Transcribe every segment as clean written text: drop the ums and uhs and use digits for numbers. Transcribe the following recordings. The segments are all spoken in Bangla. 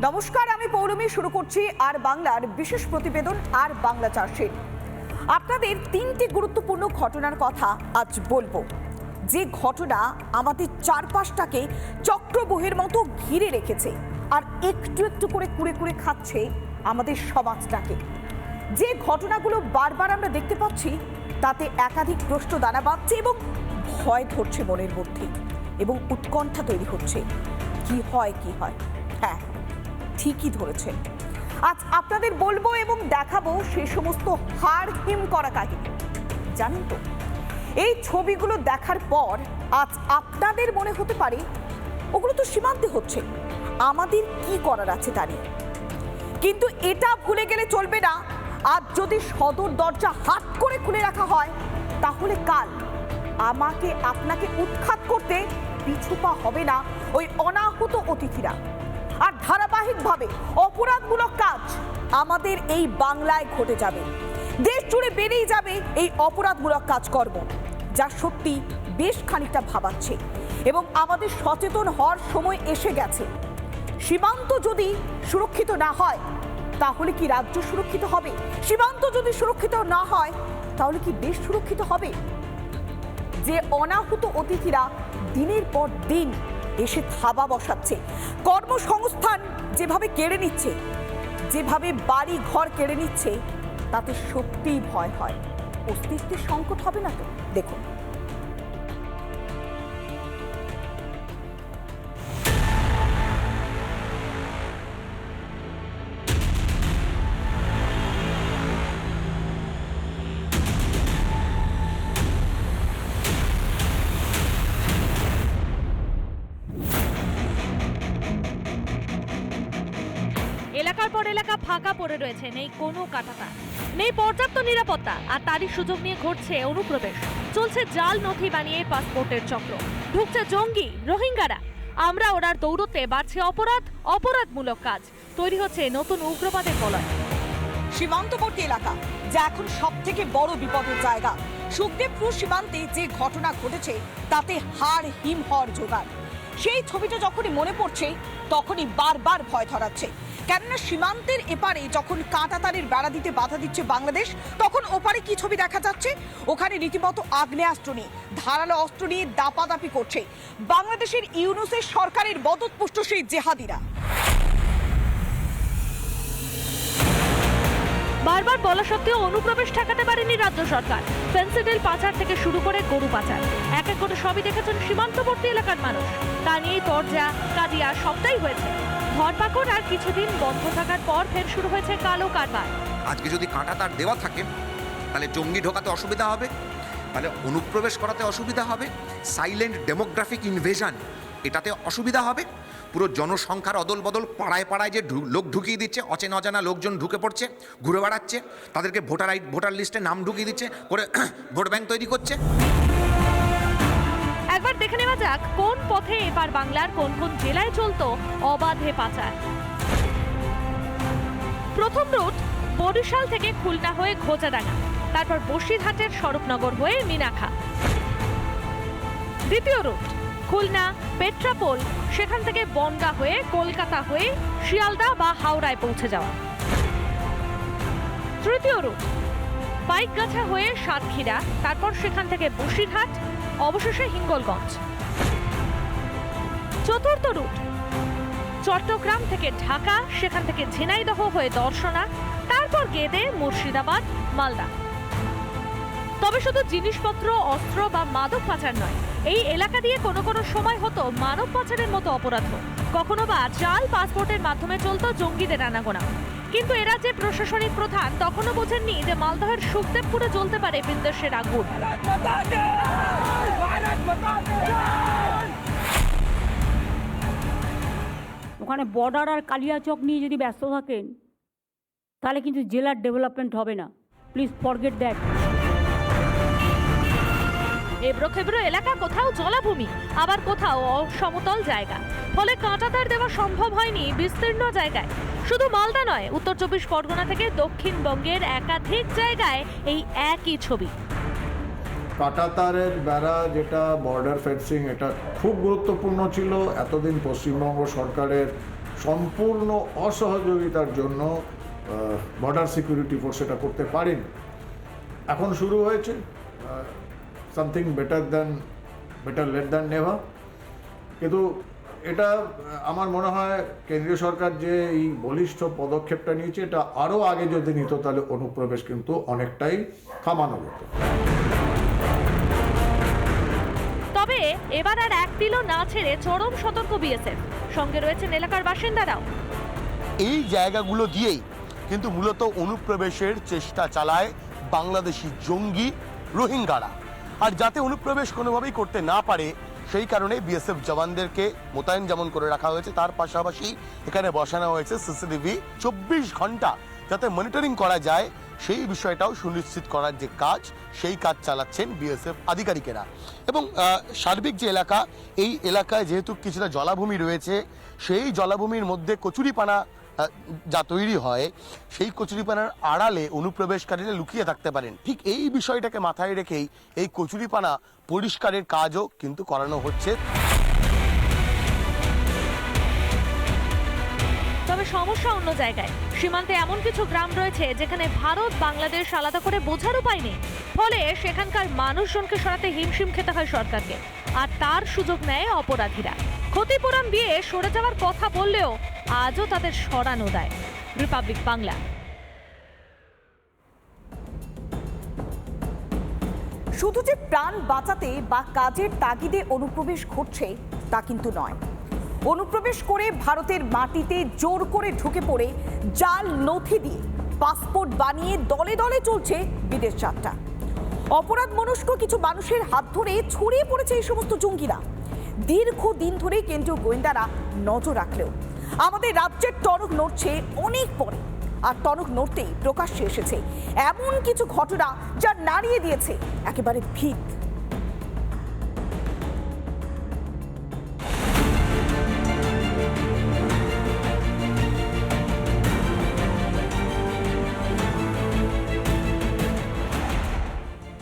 নমস্কার, আমি পৌলমী। শুরু করছি আর বাংলার বিশেষ প্রতিবেদন আর বাংলা চার্জশিট। আপনাদের তিনটি গুরুত্বপূর্ণ ঘটনার কথা আজ বলবো, যে ঘটনা আমাদের চারপাশটাকে চক্রবুহের মতো ঘিরে রেখেছে আর একটু একটু করে কুড়ে কুড়ে খাচ্ছে আমাদের সমাজটাকে। যে ঘটনাগুলো বারবার আমরা দেখতে পাচ্ছি, তাতে একাধিক প্রশ্ন দানা বাঁধছে এবং ভয় ধরছে মনের মধ্যে এবং উৎকণ্ঠা তৈরি হচ্ছে। কি হয় কি হয়, হ্যাঁ ঠিকই ধরেছেন। আজ আপনাদের বলবো এবং দেখাবো সে সমস্ত হাড় হিম করা কাহিনী। জানেন তো, এই ছবিগুলো দেখার পর আজ আপনাদের মনে হতে পারে ওগুলো তো সীমান্তে হচ্ছে, আমাদের কি করার আছে তা নিয়ে। কিন্তু এটা ভুলে গেলে চলবে না, আজ যদি সদর দরজা হাত করে খুলে রাখা হয়, তাহলে কাল আমাকে আপনাকে উৎখাত করতে পিছুপা হবে না ওই অনাহত অতিথিরা। আর ধারাবাহিকভাবে অপরাধমূলক কাজ আমাদের এই বাংলায় ঘটে যাবে, দেশ জুড়ে বেড়েই যাবে এই অপরাধমূলক কাজকর্ম, যা সত্যি বেশ খানিকটা ভাবাচ্ছে এবং আমাদের সচেতন হওয়ার সময় এসে গেছে। সীমান্ত যদি সুরক্ষিত না হয়, তাহলে কি রাজ্য সুরক্ষিত হবে? সীমান্ত যদি সুরক্ষিত না হয়, তাহলে কি দেশ সুরক্ষিত হবে? যে অনাহত অতিথিরা দিনের পর দিন এসে থাবা বসাচ্ছে, কর্মসংস্থান যেভাবে কেড়ে নিচ্ছে, যেভাবে বাড়ি ঘর কেড়ে নিচ্ছে, তাতে সত্যিই ভয় হয়। অস্তিত্বের সংকট হবে না তো? দেখুন, এলাকার পর এলাকা ফাঁকা পড়ে রয়েছে, নেই কোনো কাঁটাতার, নেই পর্যাপ্ত নিরাপত্তা, আর তারই সুযোগ নিয়ে ঘটছে অনুপ্রবেশ। চলছে জাল নথি বানিয়ে পাসপোর্টের চক্র, ঢুকছে জঙ্গি রোহিঙ্গারা। আমরা ওরার দৌড়তে বাড়ছে অপরাধমূলক কাজ, তৈরি হচ্ছে নতুন উগ্রবাদের বলয়। সীমান্তবর্তী এলাকা যা এখন সব থেকে বড় বিপদের জায়গা। সুখদেবপুর সীমান্তে যে ঘটনা ঘটেছে, তাতে হাড় হিম হওয়ার জোগাড়। সেই ছবিটা যখনই মনে পড়ছে, তখনই বারবার ভয় ধরাচ্ছে। কেননা সীমান্তের এপারে যখন কাঁটাতারের বেড়া দিতে বাধা দিচ্ছে বাংলাদেশ, তখন ওপারে কি ছবি দেখা যাচ্ছে? ওখানে রীতিমতো আগ্নেয়াস্ত্র নিয়ে, ধারালো অস্ত্র নিয়ে দাপাদাপি করছে বাংলাদেশের ইউনূসের সরকারের মদতপুষ্ট সেই জেহাদিরা। বারবার বলা সত্ত্বেও অনুপ্রবেশ ঠেকাতে পারেনি রাজ্য সরকার। ফেন্সিডিল পাচার থেকে শুরু করে গরু পাচার, এক এক করে সবই দেখেছেন সীমান্তবর্তী এলাকার মানুষ। তা নিয়েই তরজা কাদিয়া সবটাই হয়েছে। ধরপাকড় আর কিছুদিন বন্ধ থাকার পর ফের শুরু হয়েছে কালো কারবার। আজকে যদি কাঁটাতার দেওয়া থাকে, তাহলে জঙ্গি ঢোকাতে অসুবিধা হবে, তাহলে অনুপ্রবেশ করাতে অসুবিধা হবে, সাইলেন্ট ডেমোগ্রাফিক ইনভেশন এটাতে অসুবিধা হবে, পুরো জনসংখ্যার অদল বদল, পাড়ায় পাড়ায় যে লোক ঢুকিয়ে দিচ্ছে, অচেনা অজানা লোকজন ঢুকে পড়ছে, ঘুরে বেড়াচ্ছে, তাদেরকে ভোটার লিস্টে নাম ঢুকিয়ে দিচ্ছে, করে ভোট ব্যাংক তৈরি করছে। একবার দেখে নেওয়া যাক কোন পথে এবার বাংলার কোন কোন জেলায় চলতো অবাধে পাচার। প্রথম রুট বরিশাল থেকে খুলনা হয়ে ঘোচাডাঙ্গা, তারপর বসিরহাটের স্বরূপনগর হয়ে মিনাখা। দ্বিতীয় রুট খুলনা পেট্রাপোল, সেখান থেকে বনগা হয়ে কলকাতা হয়ে শিয়ালদা বা হাওড়ায় পৌঁছে যাওয়া। তৃতীয় রুট বাইকগাছা হয়ে সাতক্ষীরা, তারপর সেখান থেকে বসিরহাট, অবশেষে হিঙ্গলগঞ্জ। চতুর্থ রুট চট্টগ্রাম থেকে ঢাকা, সেখান থেকে ঝিনাইদহ হয়ে দর্শনা, তারপর গেদে, মুর্শিদাবাদ, মালদা। তবে শুধু জিনিসপত্র, অস্ত্র বা মাদক পাচার নয়, এই এলাকা দিয়ে কোনো কোনো সময় হতো মানব পাচারের মতো অপরাধ। কখনো বা জাল পাসপোর্টের মাধ্যমে চলতো জঙ্গিদের আনাগোনা। কিন্তু এরা যে প্রশাসনিক প্রধান তখনও বোঝেননি যে মালদহের সুখদেবপুরে জ্বলতে পারে বিদ্বেষের আগুন। ওখানে বর্ডার আর কালিয়াচক নিয়ে যদি ব্যস্ত থাকেন, তাহলে কিন্তু জেলার ডেভেলপমেন্ট হবে না। Please forget that. এবড়ো-খেবড়ো এলাকা, কোথাও জলাভূমি, আবার কোথাও অসমতল জায়গা, ফলে কাঁটাতার দেওয়া সম্ভব হয়নি বিস্তীর্ণ জায়গায়। শুধু মালদা নয়, উত্তর 24 পরগনা থেকে দক্ষিণবঙ্গের একাধিক জায়গায় এই একই ছবি। কাঁটাতারের বেড়া, যেটা বর্ডার ফেন্সিং, এটা খুব গুরুত্বপূর্ণ ছিল। এতদিন পশ্চিমবঙ্গ সরকারের সম্পূর্ণ অসহযোগিতার জন্য বর্ডার সিকিউরিটি ফোর্স এটা করতে পারেনি। এখন শুরু হয়েছে, something better late than never. কিন্তু এটা আমার মনে হয় কেন্দ্রীয় সরকার যে এই বলিষ্ঠ পদক্ষেপটা নিয়েছে, এটা আরও আগে যদি নিত তাহলে অনুপ্রবেশ কিন্তু অনেকটাই থামানো যেত। তবে এবার আর এক দিলও না ছেড়ে চরম সতর্ক বিএসএফ, সঙ্গে রয়েছেন এলাকার বাসিন্দারাও। এই জায়গাগুলো দিয়েই কিন্তু মূলত অনুপ্রবেশের চেষ্টা চালায় বাংলাদেশি জঙ্গি রোহিঙ্গারা। আর যাতে অনুপ্রবেশ কোনোভাবেই করতে না পারে সেই কারণে বিএসএফ জওয়ানদেরকে মোতায়েন যেমন করে রাখা হয়েছে, তার পাশাপাশি এখানে বসানো হয়েছে সিসিটিভি 24 ঘন্টা যাতে মনিটরিং করা যায়, সেই বিষয়টাও সুনিশ্চিত করার যে কাজ, সেই কাজ চালাচ্ছেন বিএসএফ আধিকারিকেরা। এবং সার্বিক যে এলাকা, এই এলাকায় যেহেতু কিছুটা জলাভূমি রয়েছে, সেই জলাভূমির মধ্যে কচুরিপানা যা তৈরি হয়, সেই কচুরিপানার আড়ালে অনুপ্রবেশকারীরা লুকিয়ে থাকতে পারেন। ঠিক এই বিষয়টাকে মাথায় রেখেই এই কচুরিপানা পরিষ্কারের কাজও কিন্তু করানো হচ্ছে। তবে সমস্যা অন্য জায়গায়। সীমান্তে এমন কিছু গ্রাম রয়েছে যেখানে ভারত বাংলাদেশ আলাদা করে বোঝার উপায় নেই, ফলে সেখানকার মানুষজনকে সরাতে হিমশিম খেতে হয় সরকারকে, আর তার সুযোগ নেয় অপরাধীরা। ক্ষতিপূরণ দিয়ে সরে যাওয়ার কথা বললেও আজও তাদের সরানো দেয়। রিপাবলিক বাংলা। শুধু যে প্রাণ বাঁচাতে বা কাজের তাগিদে অনুপ্রবেশ ঘটছে তা কিন্তু নয়। অনুপ্রবেশ করে ভারতের মাটিতে জোর করে ঢুকে পড়ে জাল নথি দিয়ে পাসপোর্ট বানিয়ে দলে দলে চলছে বিদেশ যাত্রা। অপরাধ মনস্ক কিছু মানুষের হাত ধরে ছড়িয়ে পড়েছে এই সমস্ত জঙ্গিরা। দীর্ঘদিন ধরে কেন্দ্রীয় গোয়েন্দারা নজর রাখলেও আমাদের রাজ্যের টনক নড়ছে অনেক পরে। আর টনক নড়তেই প্রকাশ্যে এসেছে এমন কিছু ঘটনা যা নাড়িয়ে দিয়েছে একেবারে ভিত।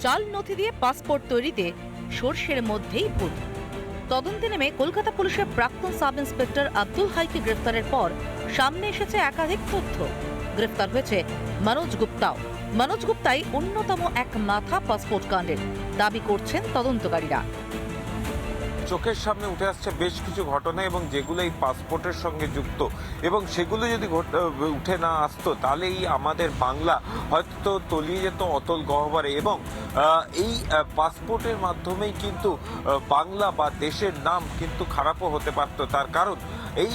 জাল নথি দিয়ে পাসপোর্ট তৈরিতে সর্ষের মধ্যেই ভূত। তদন্তে নেমে কলকাতা পুলিশের প্রাক্তন সাব ইন্সপেক্টর আব্দুল হাইকে গ্রেফতারের পর সামনে এসেছে একাধিক তথ্য। গ্রেফতার হয়েছে মনোজ গুপ্তাও। মনোজ গুপ্তাই অন্যতম এক মাথা পাসপোর্ট কাণ্ডের দাবি করছেন তদন্তকারীরা। চোখের সামনে উঠে আসছে বেশ কিছু ঘটনা, এবং যেগুলো এই পাসপোর্টের সঙ্গে যুক্ত, এবং সেগুলো যদি উঠে না আসতো তাহলে এই আমাদের বাংলা হয়তো তলিয়ে যেত অতল গহ্বরে। এবং এই পাসপোর্টের মাধ্যমেই কিন্তু বাংলা বা দেশের নাম কিন্তু খারাপও হতে পারত। তার কারণ এই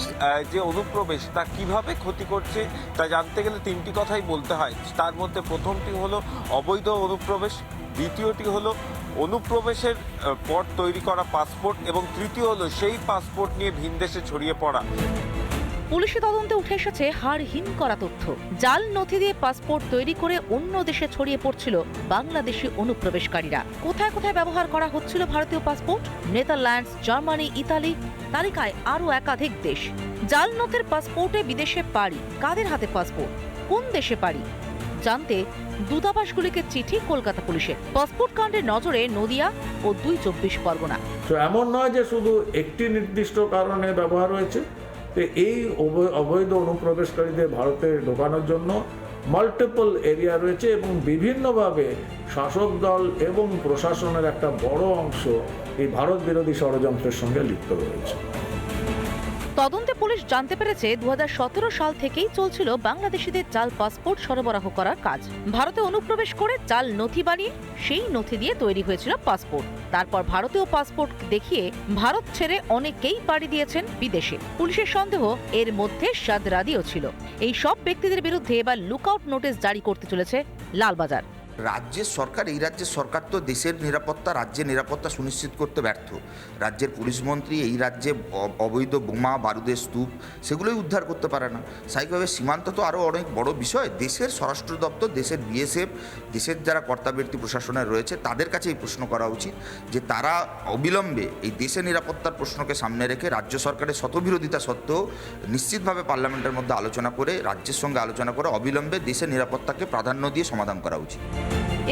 যে অনুপ্রবেশ তা কিভাবে ক্ষতি করছে তা জানতে গেলে তিনটি কথাই বলতে হয়। তার মধ্যে প্রথমটি হলো অবৈধ অনুপ্রবেশ, দ্বিতীয়টি হলো অনুপ্রবেশের পর তৈরি করা পাসপোর্ট, এবং তৃতীয় হলো সেই পাসপোর্ট নিয়ে ভিনদেশে ছড়িয়ে পড়া। পুলিশি তদন্তে উঠে এসেছে হাড়হিম করা তথ্য। জাল নথি দিয়ে পাসপোর্ট তৈরি করে অন্য দেশে ছড়িয়ে পড়ছিল বাংলাদেশি অনুপ্রবেশকারীরা। কোথায় কোথায় ব্যবহার করা হচ্ছিল ভারতীয় পাসপোর্ট? নেদারল্যান্ডস, জার্মানি, ইতালি, তালিকায় আরও একাধিক দেশ। জাল নথির পাসপোর্টে বিদেশে পাড়ি। কাদের হাতে পাসপোর্ট, কোন দেশে পাড়ি জানতে দূতাবাসগুলিকে চিঠি কলকাতা পুলিশের। পাসপোর্ট কাণ্ডের নজরে নদিয়া ও 2 24 পরগনা। তো এমন নয় যে শুধু একটি নির্দিষ্ট কারণে ব্যবহার হয়েছে। তো এই অবৈধ অনুপ্রবেশকারীদের ভারতে ঢোকানোর জন্য মাল্টিপল এরিয়া রয়েছে, এবং বিভিন্নভাবে শাসক দল এবং প্রশাসনের একটা বড় অংশ এই ভারত বিরোধী ষড়যন্ত্রের সঙ্গে লিপ্ত রয়েছে। তদন্তে পুলিশ জানতে পেরেছে 2017 সাল থেকেই চলছিল বাংলাদেশিদের জাল পাসপোর্ট সরবরাহ করার কাজ। ভারতে অনুপ্রবেশ করে জাল নথি বানিয়ে সেই নথি দিয়ে তৈরি হয়েছিল পাসপোর্ট। তারপর ভারতীয় পাসপোর্ট দেখিয়ে ভারত ছেড়ে অনেকেই পাড়ি দিয়েছেন বিদেশে। পুলিশের সন্দেহ এর মধ্যে সাদরাদিও ছিল। এই সব ব্যক্তিদের বিরুদ্ধে এবার লুকআউট নোটিশ জারি করতে চলেছে লালবাজার। রাজ্যের সরকার, এই রাজ্যের সরকার তো দেশের নিরাপত্তা, রাজ্যের নিরাপত্তা সুনিশ্চিত করতে ব্যর্থ। রাজ্যের পুলিশ মন্ত্রী এই রাজ্যে অবৈধ বোমা বারুদের স্তূপ সেগুলোই উদ্ধার করতে পারে না। স্বাভাবিকভাবে সীমান্ত তো আরও অনেক বড় বিষয়। দেশের স্বরাষ্ট্র দপ্তর, দেশের বিএসএফ, দেশের যারা কর্তাব্যক্তি প্রশাসনে রয়েছে তাদের কাছে এই প্রশ্ন করা উচিত যে তারা অবিলম্বে এই দেশের নিরাপত্তার প্রশ্নকে সামনে রেখে রাজ্য সরকারের শতবিরোধিতা সত্ত্বেও নিশ্চিতভাবে পার্লামেন্টের মধ্যে আলোচনা করে, রাজ্যের সঙ্গে আলোচনা করে অবিলম্বে দেশের নিরাপত্তাকে প্রাধান্য দিয়ে সমাধান করা উচিত।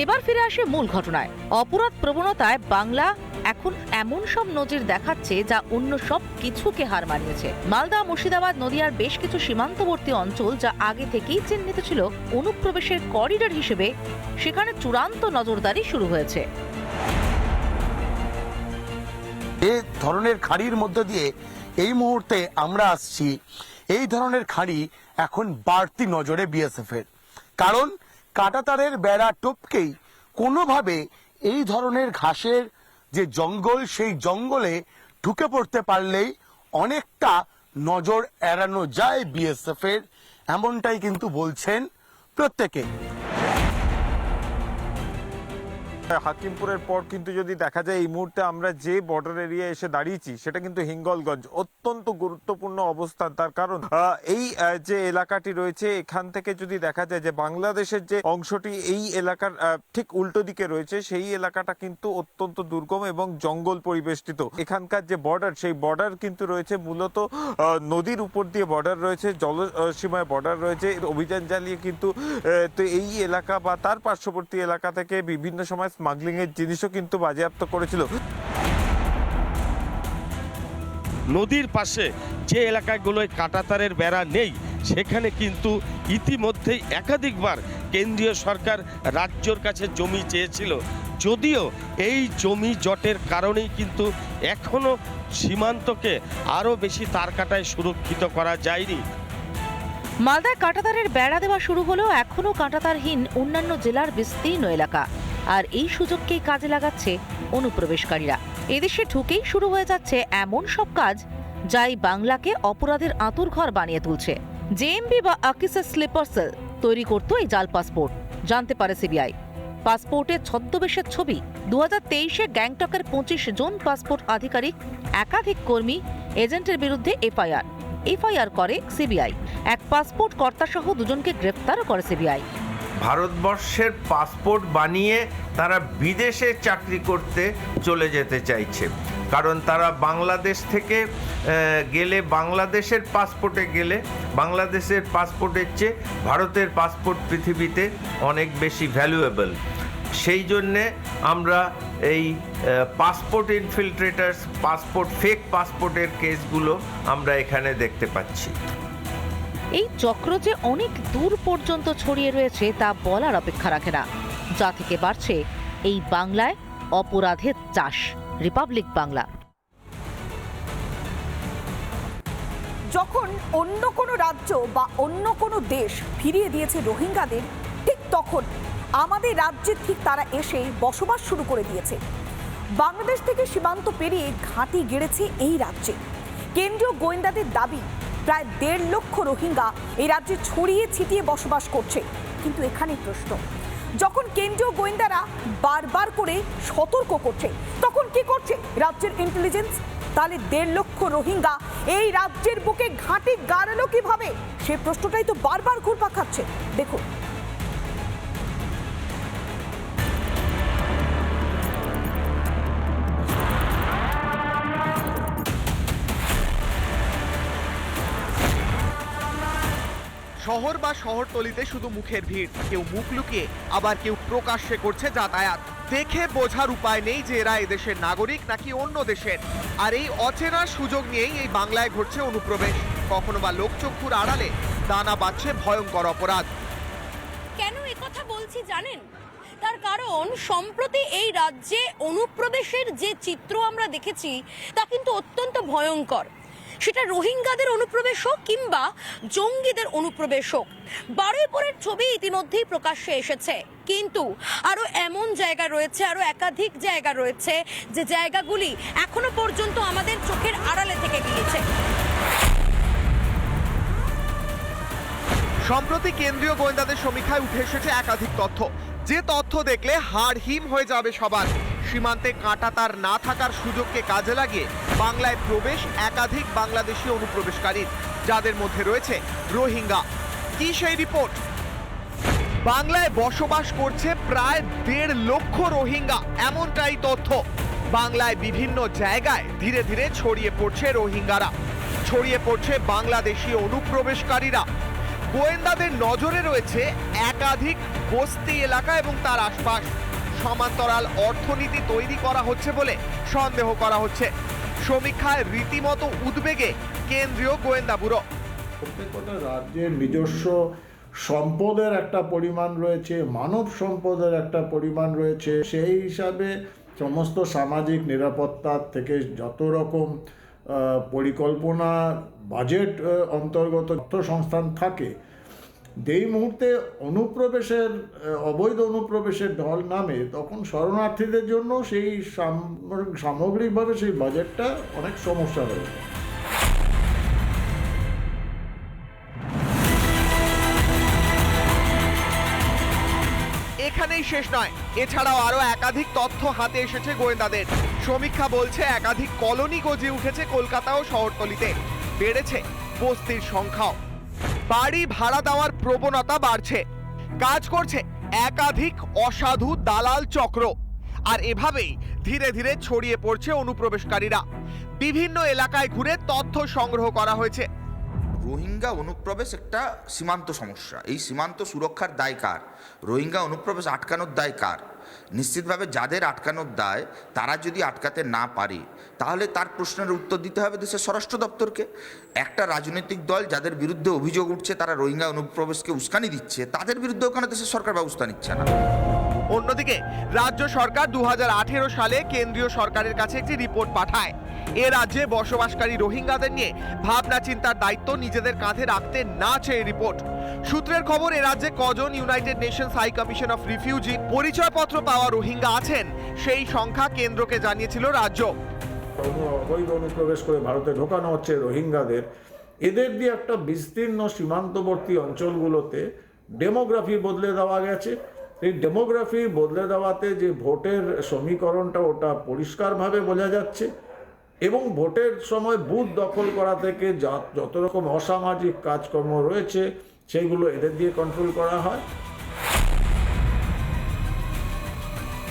এবার ফিরে আসে মূল ঘটনায়। অপরাধ প্রবণতায় বাংলা এখন এমন সব নজির দেখাচ্ছে যা অন্য সব কিছুকে হার মানিয়েছে। মালদা, মুর্শিদাবাদ, নদিয়ার বেশ কিছু সীমান্তবর্তী অঞ্চল যা আগে থেকেই চিহ্নিত ছিল অনুপ্রবেশের করিডর হিসেবে, সেখানে চূড়ান্ত নজরদারি শুরু হয়েছে। এই ধরনের খাড়ির মধ্যে দিয়ে এই মুহূর্তে আমরা আসছি, এই ধরনের খাড়ি এখন বাড়তি নজরে বিএসএফ এর, কারণ কাঁটাতারের বেড়া টপকেই কোনোভাবে এই ধরনের ঘাসের যে জঙ্গল, সেই জঙ্গলে ঢুকে পড়তে পারলেই অনেকটা নজর এড়ানো যায় বিএসএফ এর, এমনটাই কিন্তু বলছেন প্রত্যেকে। হাকিমপুরের পর কিন্তু যদি দেখা যায় এই মুহূর্তে আমরা যে বর্ডার এরিয়া এসে দাঁড়িয়েছি সেটা কিন্তু হিঙ্গলগঞ্জ, অত্যন্ত গুরুত্বপূর্ণ অবস্থান। তার কারণ এই যে এলাকাটি রয়েছে এখান থেকে যদি দেখা যায় যে বাংলাদেশের যে অংশটি এই এলাকার ঠিক উল্টো দিকে রয়েছে, সেই এলাকাটা কিন্তু অত্যন্ত দুর্গম এবং জঙ্গল পরিবেষ্টিত। এখানকার যে বর্ডার, সেই বর্ডার কিন্তু রয়েছে মূলত নদীর উপর দিয়ে বর্ডার রয়েছে, জলসীমায় বর্ডার রয়েছে। অভিযান চালিয়ে কিন্তু তো এই এলাকা বা তার পার্শ্ববর্তী এলাকা থেকে বিভিন্ন সময় স্মাগলিং এর জিনিসও কিন্তু বাজেয়াপ্ত করেছিল। নদীর পাশে যে এলাকাগুলোয় কাঁটাতারের বেড়া নেই, সেখানে কিন্তু ইতিমধ্যেই একাধিকবার কেন্দ্রীয় সরকার রাজ্যের কাছে জমি চেয়েছিল, যদিও এই জমি জটের কারণেই কিন্তু এখনো সীমান্তকে আরো বেশি তারকাটায় সুরক্ষিত করা যায়নি। মালদায় কাঁটাতারের বেড়া দেওয়া শুরু হলেও এখনো কাঁটাতারহীন অন্যান্য জেলার বিস্তীর্ণ এলাকা, আর এই সুযোগকেই কাজে লাগাচ্ছে অনুপ্রবেশকারীরা। এদেশে ঢুকেই শুরু হয়ে যাচ্ছে এমন সব কাজ যাই বাংলাকে অপরাধের আঁতুড়ঘর বানিয়ে তুলছে। জেএমবি বা আকিসের স্লিপার সেল তৈরি করত এই জাল পাসপোর্ট, জানতে পারে সিবিআই। পাসপোর্টের ছদ্মবেশের ছবি। 2023-এ গ্যাংটকের 25 জন পাসপোর্ট আধিকারিক, একাধিক কর্মী, এজেন্টের বিরুদ্ধে এফআইআর করে সিবিআই। এক পাসপোর্ট কর্তা সহ দুজনকে গ্রেফতারও করে সিবিআই। ভারতবর্ষের পাসপোর্ট বানিয়ে তারা বিদেশে চাকরি করতে চলে যেতে চাইছে, কারণ তারা বাংলাদেশ থেকে গেলে, বাংলাদেশের পাসপোর্টে গেলে বাংলাদেশের পাসপোর্টের চেয়ে ভারতের পাসপোর্ট পৃথিবীতে অনেক বেশি ভ্যালুয়েবল। সেই জন্যে আমরা এই পাসপোর্ট ইনফিল্ট্রেটার্স, ফেক পাসপোর্টের কেসগুলো আমরা এখানে দেখতে পাচ্ছি। এই চক্র যে অনেক দূর পর্যন্ত ছড়িয়ে রয়েছে তা বলার অপেক্ষা রাখে না, যা থেকে বাড়ছে এই বাংলায় অপরাধের চাষ। রিপাবলিক বাংলা। যখন অন্য কোনো রাজ্য বা অন্য কোনো দেশ ফিরিয়ে দিয়েছে রোহিঙ্গাদের, ঠিক তখন আমাদের রাজ্যে ঠিক তারা এসে বসবাস শুরু করে দিয়েছে। বাংলাদেশ থেকে সীমান্ত পেরিয়ে ঘাঁটি গেড়েছে এই রাজ্যে। কেন্দ্রীয় গোয়েন্দাদের দাবি প্রায় 1.5 লক্ষ রোহিঙ্গা এই রাজ্যে ছড়িয়ে ছিটিয়ে বসবাস করছে। কিন্তু এখানে প্রশ্ন, যখন কেন্দ্রীয় গোয়েন্দারা বারবার করে সতর্ক করছে, তখন কি করছে রাজ্যের ইন্টেলিজেন্স? তাহলে 1.5 লক্ষ রোহিঙ্গা এই রাজ্যের বুকে ঘাঁটি গাড়ালো কিভাবে? সে প্রশ্নটাই তো বারবার ঘুরপাক খাচ্ছে। দেখুন, শহর বা শহরতলিতে শুধু মুখের ভিড়, কেউ মুখ লুকিয়ে আবার কেউ প্রকাশ্যে করছে যাতায়াত। দেখে বোঝার উপায় নেই যে এরা এদেশের নাগরিক নাকি অন্য দেশের। আর এই অচেনার সুযোগ নিয়েই এই বাংলায় ঘটছে অনুপ্রবেশ। কখনো বা লোকচক্ষুর আড়ালে দানা বাঁধছে ভয়ঙ্কর অপরাধ। কেন কথা বলছি জানেন? তার কারণ সম্প্রতি এই রাজ্যে অনুপ্রবেশের যে চিত্র আমরা দেখেছি তা কিন্তু অত্যন্ত ভয়ঙ্কর। সেটা রোহিঙ্গাদের অনুপ্রবেশ হোক কিংবা জঙ্গিদের অনুপ্রবেশ হোক, বারুইপুরের ছবি ইতিমধ্যেই প্রকাশ্যে এসেছে। কিন্তু আরো এমন জায়গা রয়েছে, আরো একাধিক জায়গা রয়েছে যে জায়গাগুলি এখনো পর্যন্ত আমাদের চোখের আড়ালে থেকে গিয়েছে। সম্প্রতি কেন্দ্রীয় গোয়েন্দাদের সমীক্ষায় উঠে এসেছে একাধিক তথ্য, যে তথ্য দেখলে হাড় হিম হয়ে যাবে সবার। সীমান্তে কাঁটাতার না থাকার সুযোগকে কাজে লাগিয়ে বাংলায় প্রবেশ একাধিক বাংলাদেশি অনুপ্রবেশকারীর, যাদের মধ্যে রয়েছে রোহিঙ্গা। কি সেই রিপোর্ট? বাংলায় বসবাস করছে প্রায় 1.5 লক্ষ রোহিঙ্গা, এমনটাই তথ্য। বাংলায় বিভিন্ন জায়গায় ধীরে ধীরে ছড়িয়ে পড়ছে রোহিঙ্গারা, ছড়িয়ে পড়ছে বাংলাদেশি অনুপ্রবেশকারীরা। গোয়েন্দাদের নজরে রয়েছে একাধিক বস্তি এলাকা এবং তার আশপাশ। সমান্তরাল অর্থনীতি তৈরি করা হচ্ছে বলে সন্দেহ করা হচ্ছে। সমীক্ষায় রীতিমতো উদ্বেগে কেন্দ্রীয় গোয়েন্দা ব্যুরো। প্রত্যেকটা রাজ্যের নিজস্ব সম্পদের একটা পরিমাণ রয়েছে, মানব সম্পদের একটা পরিমাণ রয়েছে। সেই হিসাবে সমস্ত সামাজিক নিরাপত্তা থেকে যত রকম পরিকল্পনা বাজেট অন্তর্গত যত সংস্থান থাকে, যেই মুহূর্তে অনুপ্রবেশের অবৈধ অনুপ্রবেশের ঢল নামে তখন শরণার্থীদের জন্য সেই সামগ্রিকভাবে সেই বাজেটটা অনেক সমস্যা রয়েছে। এখানেই শেষ নয়, এছাড়াও আরো একাধিক তথ্য হাতে এসেছে গোয়েন্দাদের। সমীক্ষা বলছে একাধিক কলোনি গজিয়ে উঠেছে কলকাতা ও শহরতলিতে, বেড়েছে বস্তির সংখ্যাও। বাড়ি ভাড়া দেওয়ার প্রবণতা বাড়ছে, কাজ করছে একাধিক অসাধু দালাল চক্র। আর এভাবেই ধীরে ধীরে ছড়িয়ে পড়ছে অনুপ্রবেশকারীরা। বিভিন্ন এলাকায় ঘুরে তথ্য সংগ্রহ করা হয়েছে। রোহিঙ্গা অনুপ্রবেশ একটা সীমান্ত সমস্যা। এই সীমান্ত সুরক্ষার দায় কার? রোহিঙ্গা অনুপ্রবেশ আটকানোর দায় কার? নিশ্চিতভাবে যাদের আটকানোর দায়, তারা যদি আটকাতে না পারে তাহলে তার প্রশ্নের উত্তর দিতে হবে দেশের স্বরাষ্ট্র দপ্তরকে। একটা রাজনৈতিক দল যাদের বিরুদ্ধে অভিযোগ উঠছে তারা রোহিঙ্গা অনুপ্রবেশকে উস্কানি দিচ্ছে, তাদের বিরুদ্ধেও কেন দেশের সরকার ব্যবস্থা নিচ্ছে না? অন্যদিকে রাজ্য সরকার 2018 সালে কেন্দ্রীয় সরকারের কাছে একটি রিপোর্ট পাঠায়। এ রাজ্যে বসবাসকারী রোহিঙ্গাদের নিয়ে ভাবনা চিন্তার দায়িত্ব নিজেদের কাঁধে রাখতে না চেয়ে রিপোর্ট। সূত্রের খবর, এ রাজ্যে কজন United Nations High Commission of Refugee পরিচয়পত্র পাওয়া রোহিঙ্গা আছেন সেই সংখ্যা কেন্দ্রকে জানিয়েছিল রাজ্য। অবৈধ অনুপ্রবেশ করে ভারতে ঢোকানো হচ্ছে রোহিঙ্গাদের। এদের দিয়ে একটা বিস্তীর্ণ সীমান্তবর্তী অঞ্চলগুলোতে ডেমোগ্রাফি বদলে দেওয়া গেছে। এই ডেমোগ্রাফি বদলে দেওয়াতে যে ভোটের সমীকরণটা ওটা পরিষ্কারভাবে বোঝা যাচ্ছে, এবং ভোটের সময় বুথ দখল করা থেকে যত রকম অসামাজিক কাজকর্ম রয়েছে সেইগুলো এদের দিয়ে কন্ট্রোল করা হয়।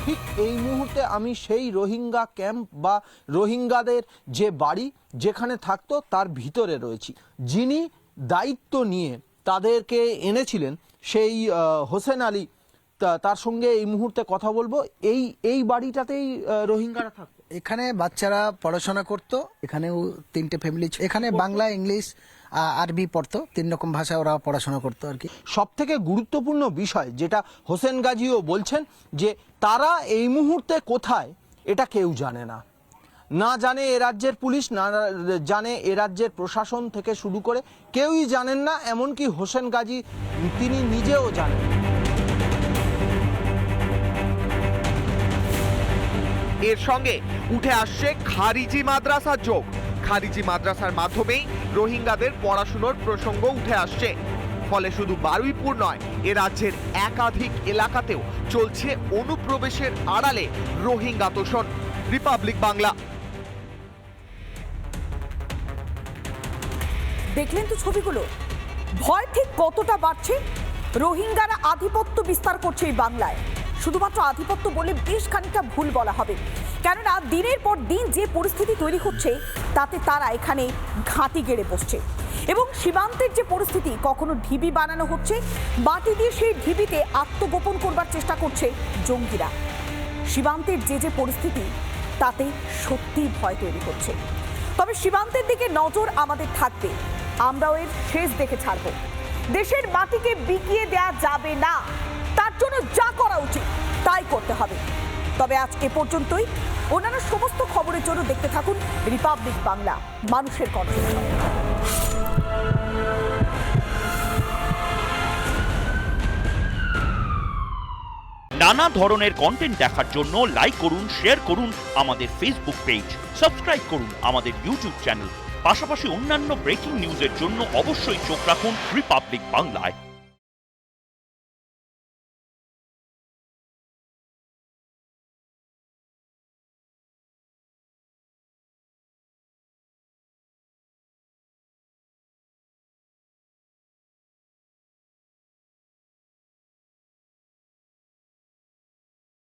ঠিক এই মুহূর্তে আমি সেই রোহিঙ্গা ক্যাম্প বা রোহিঙ্গাদের যে বাড়ি যেখানে থাকতো তার ভিতরে রয়েছি। যিনি দায়িত্ব নিয়ে তাদেরকে এনেছিলেন সেই হোসেন আলী, তার সঙ্গে এই মুহূর্তে কথা বলবো। এই বাড়িটাতেই রোহিঙ্গারা থাকতো। এখানে বাচ্চারা পড়াশোনা করতো। এখানেও 3টে ফ্যামিলি, এখানে বাংলা, ইংলিশ, আরবি পড়তো। 3 রকম ভাষা ওরা পড়াশোনা করতো আর কি। সব থেকে গুরুত্বপূর্ণ বিষয় যেটা হোসেন গাজীও বলছেন, যে তারা এই মুহূর্তে কোথায় এটা কেউ জানে না। না জানে এ রাজ্যের পুলিশ, না জানে এ রাজ্যের প্রশাসন থেকে শুরু করে কেউই জানেন না। এমনকি হোসেন গাজী তিনি নিজেও জানেন। এর সঙ্গে উঠে আসছে খারিজি মাদ্রাসার যোগ। খারিজি মাদ্রাসার মাধ্যমেই রোহিঙ্গাদের পড়াশুনোর প্রসঙ্গ উঠে আসছে। ফলে শুধু বারুইপুর নয়, এ রাজ্যের একাধিক এলাকাতেও চলছে অনুপ্রবেশের আড়ালে রোহিঙ্গা তোষণ। রিপাবলিক বাংলা। দেখলেন তো ছবিগুলো, ভয় ঠিক কতটা বাড়ছে। রোহিঙ্গারা আধিপত্য বিস্তার করছে এই বাংলায়। শুধুমাত্র আধিপত্য বলে বেশ খানিকটা ভুল বলা হবে, কেননা দিনের পর দিন যে পরিস্থিতি তৈরি হচ্ছে তাতে তারা এখানে ঘাঁটি গেড়ে বসছে। এবং সীমান্তের যে পরিস্থিতি, কখনো ঢিবি বানানো হচ্ছে, মাটি দিয়ে সেই ঢিবিতে আত্মগোপন করবার চেষ্টা করছে জঙ্গিরা। সীমান্তের যে পরিস্থিতি তাতে সত্যিই ভয় তৈরি হচ্ছে। তবে সীমান্তের দিকে নজর আমাদের থাকবে, আমরাও এর শেষ দেখে ছাড়ব। দেশের মাটিকে বিকিয়ে দেওয়া যাবে না, তার জন্য যা করা উচিত তাই করতে হবে। তবে আজ এ পর্যন্তই। অন্যান্য সমস্ত খবরের জন্য দেখতে থাকুন রিপাবলিক বাংলা, মানুষের কণ্ঠস্বর। নানা ধরনের কন্টেন্ট দেখার জন্য লাইক করুন, শেয়ার করুন আমাদের ফেসবুক পেজ, সাবস্ক্রাইব করুন আমাদের ইউটিউব চ্যানেল। পাশাপাশি অন্যান্য ব্রেকিং নিউজের জন্য অবশ্যই চোখ রাখুন রিপাবলিক বাংলায়।